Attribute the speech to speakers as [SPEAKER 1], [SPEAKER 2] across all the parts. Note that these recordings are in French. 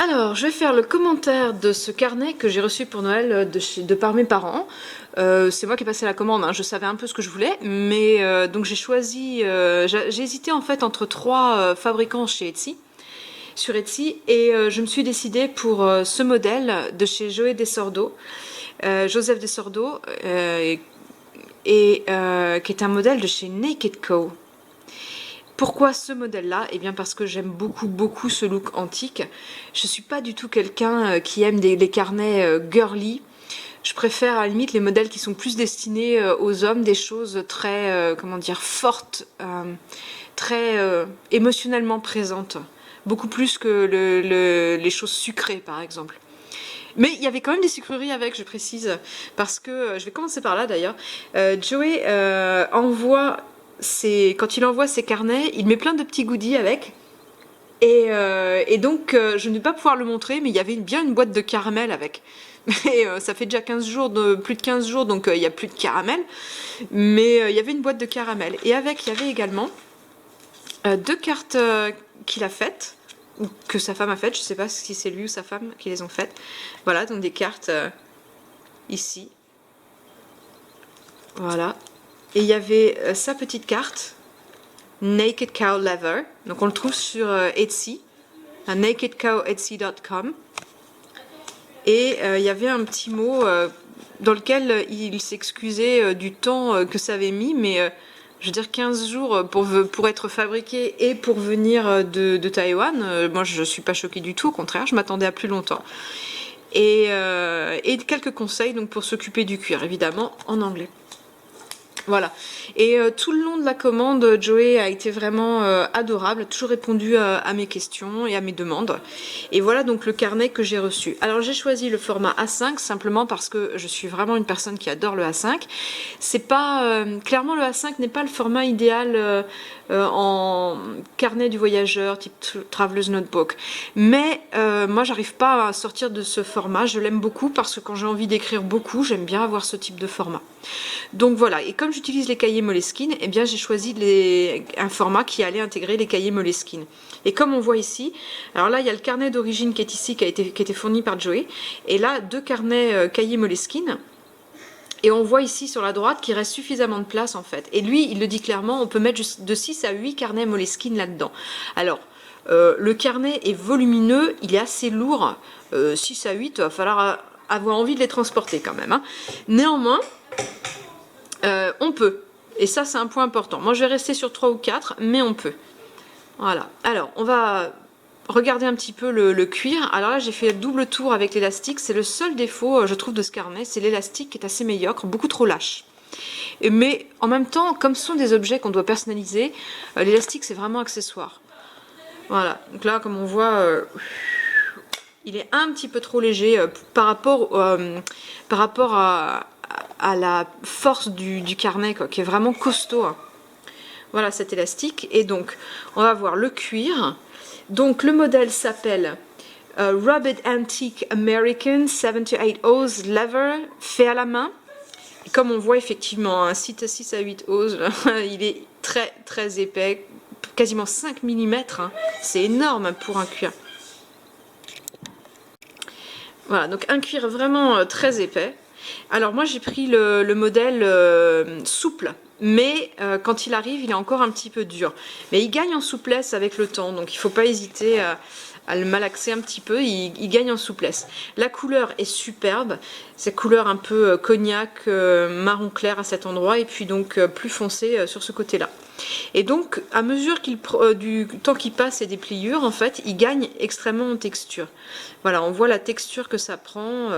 [SPEAKER 1] Alors, je vais faire le commentaire de ce carnet que j'ai reçu pour Noël de par mes parents. C'est moi qui ai passé la commande, hein. Je savais un peu ce que je voulais, mais donc j'ai choisi, j'ai hésité en fait entre trois fabricants chez Etsy, sur Etsy, et je me suis décidée pour ce modèle de chez Joé Desordo, Joseph Desordo, qui est un modèle de chez Naked Co. Pourquoi ce modèle-là? Eh bien parce que j'aime beaucoup ce look antique. Je suis pas du tout quelqu'un qui aime les carnets girly. Je préfère à la limite les modèles qui sont plus destinés aux hommes, des choses très, comment dire, fortes, très émotionnellement présentes. Beaucoup plus que les choses sucrées par exemple. Mais il y avait quand même des sucreries avec, je précise, parce que, je vais commencer par là d'ailleurs, Joey quand il envoie ses carnets, il met plein de petits goodies avec, et donc je ne vais pas pouvoir le montrer, mais il y avait bien une boîte de caramel avec. Et ça fait déjà 15 jours, plus de 15 jours, donc il n'y a plus de caramel, mais il y avait une boîte de caramel. Et avec, il y avait également deux cartes qu'il a faites, ou que sa femme a faites, je ne sais pas si c'est lui ou sa femme qui les ont faites. Voilà, donc des cartes ici. Voilà. Et il y avait sa petite carte, Naked Cow Leather. Donc on le trouve sur Etsy, à nakedcowetsy.com. Et il y avait un petit mot dans lequel il s'excusait du temps que ça avait mis, mais je veux dire 15 jours pour être fabriqué et pour venir de Taïwan. Moi je suis pas choquée du tout, au contraire, je m'attendais à plus longtemps. Et quelques conseils donc pour s'occuper du cuir, évidemment en anglais. Voilà. Et tout le long de la commande, Joey a été vraiment adorable, a toujours répondu à mes questions et à mes demandes. Et voilà donc le carnet que j'ai reçu. Alors j'ai choisi le format A5 simplement parce que je suis vraiment une personne qui adore le A5. C'est pas clairement le A5 n'est pas le format idéal en carnet du voyageur type Traveler's Notebook. Mais moi j'arrive pas à sortir de ce format. Je l'aime beaucoup parce que quand j'ai envie d'écrire beaucoup, j'aime bien avoir ce type de format. Donc voilà, et comme j'utilise les cahiers Moleskine, eh bien j'ai choisi un format qui allait intégrer les cahiers Moleskine. Et comme on voit ici, alors là il y a le carnet d'origine qui est ici, qui a été fourni par Joey, et là deux carnets cahiers Moleskine. Et on voit ici sur la droite qu'il reste suffisamment de place en fait. Et lui, il le dit clairement, on peut mettre de 6 à 8 carnets Moleskine là-dedans. Alors, le carnet est volumineux, il est assez lourd, 6 à 8, il va falloir avoir envie de les transporter quand même, hein. Néanmoins, on peut. Et ça, c'est un point important. Moi, je vais rester sur 3 ou 4, mais on peut. Voilà. Alors, on va regarder un petit peu le cuir. Alors là, j'ai fait le double tour avec l'élastique. C'est le seul défaut, je trouve, de ce carnet. C'est l'élastique qui est assez médiocre, beaucoup trop lâche. Mais en même temps, comme ce sont des objets qu'on doit personnaliser, l'élastique, c'est vraiment accessoire. Voilà. Donc là, comme on voit, il est un petit peu trop léger par rapport à la force du carnet, quoi, qui est vraiment costaud, hein. Voilà cet élastique. Et donc, on va voir le cuir. Donc, le modèle s'appelle Rugged Antique American 7 to 8 oz Leather, fait à la main. Et comme on voit effectivement, un 6 à 8 oz, il est très épais, quasiment 5 mm. Hein. C'est énorme pour un cuir. Voilà, donc un cuir vraiment très épais. Alors moi j'ai pris le modèle souple, mais quand il arrive il est encore un petit peu dur. Mais il gagne en souplesse avec le temps, donc il ne faut pas hésiter à le malaxer un petit peu, il gagne en souplesse. La couleur est superbe, cette couleur un peu cognac, marron clair à cet endroit, et puis donc plus foncé sur ce côté-là. Et donc, à mesure du temps qui passe et des pliures, en fait, il gagne extrêmement en texture. Voilà, on voit la texture que ça prend,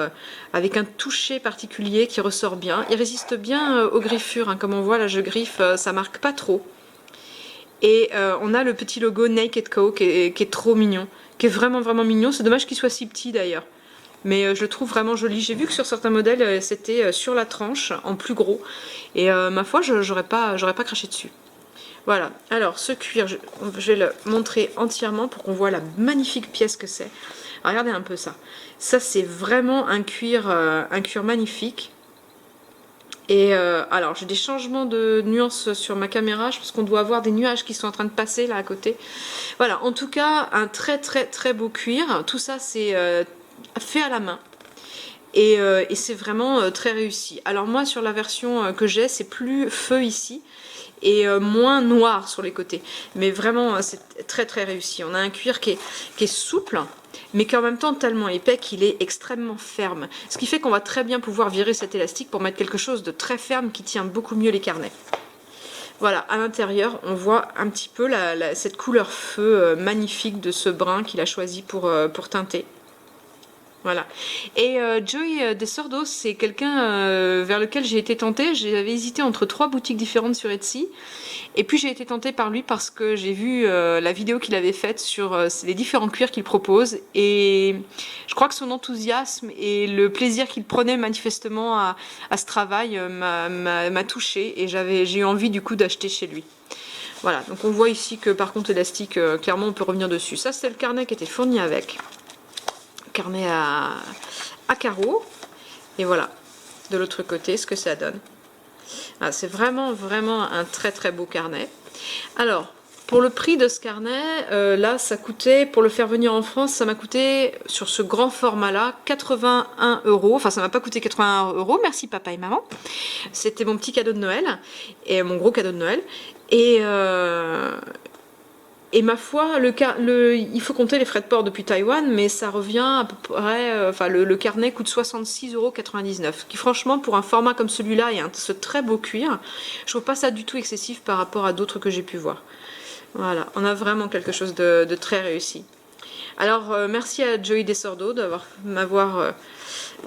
[SPEAKER 1] avec un toucher particulier qui ressort bien. Il résiste bien aux griffures, hein. Comme on voit, là, je griffe, ça marque pas trop. Et on a le petit logo Naked Co qui est trop mignon, qui est vraiment mignon. C'est dommage qu'il soit si petit d'ailleurs. Mais je le trouve vraiment joli. J'ai vu que sur certains modèles, c'était sur la tranche, en plus gros. Et ma foi, j'aurais pas craché dessus. Voilà, alors ce cuir, je vais le montrer entièrement pour qu'on voit la magnifique pièce que c'est. Regardez un peu ça. Ça, c'est vraiment un cuir magnifique. Et alors j'ai des changements de nuances sur ma caméra, je pense qu'on doit avoir des nuages qui sont en train de passer là à côté. Voilà, en tout cas un très très très beau cuir, tout ça c'est fait à la main. Et c'est vraiment très réussi. Alors moi sur la version que j'ai, c'est plus feu ici et moins noir sur les côtés. Mais vraiment c'est très très réussi. On a un cuir qui est souple, mais qui en même temps tellement épais qu'il est extrêmement ferme. Ce qui fait qu'on va très bien pouvoir virer cet élastique pour mettre quelque chose de très ferme qui tient beaucoup mieux les carnets. Voilà, à l'intérieur, on voit un petit peu cette couleur feu magnifique de ce brun qu'il a choisi pour teinter. Voilà. Et Joey Desordo, c'est quelqu'un vers lequel j'ai été tentée. J'avais hésité entre 3 boutiques différentes sur Etsy. Et puis j'ai été tentée par lui parce que j'ai vu la vidéo qu'il avait faite sur les différents cuirs qu'il propose. Et je crois que son enthousiasme et le plaisir qu'il prenait manifestement à ce travail m'a touchée. Et j'ai eu envie du coup d'acheter chez lui. Voilà, donc on voit ici que par contre élastique, clairement on peut revenir dessus. Ça c'est le carnet qui était fourni avec. Carnet à carreaux. Et voilà, de l'autre côté, ce que ça donne. Ah, c'est vraiment, vraiment un très, très beau carnet. Alors, pour le prix de ce carnet, là, ça coûtait, pour le faire venir en France, ça m'a coûté, sur ce grand format-là, 81 €. Enfin, ça m'a pas coûté 81 €, merci papa et maman. C'était mon petit cadeau de Noël, et mon gros cadeau de Noël. Et ma foi, il faut compter les frais de port depuis Taïwan, mais ça revient à peu près. Enfin, le carnet coûte 66,99 €. Qui, franchement, pour un format comme celui-là et ce très beau cuir, je trouve pas ça du tout excessif par rapport à d'autres que j'ai pu voir. Voilà, on a vraiment quelque chose de très réussi. Alors, merci à Joey Desordo m'avoir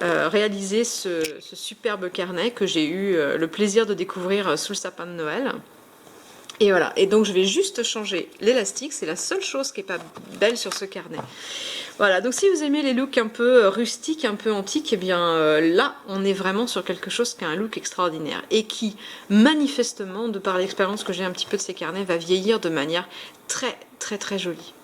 [SPEAKER 1] réalisé ce superbe carnet que j'ai eu le plaisir de découvrir sous le sapin de Noël. Et voilà, et donc je vais juste changer l'élastique, c'est la seule chose qui n'est pas belle sur ce carnet. Voilà, donc si vous aimez les looks un peu rustiques, un peu antiques, et bien là, on est vraiment sur quelque chose qui a un look extraordinaire et qui, manifestement, de par l'expérience que j'ai un petit peu de ces carnets, va vieillir de manière très très très jolie.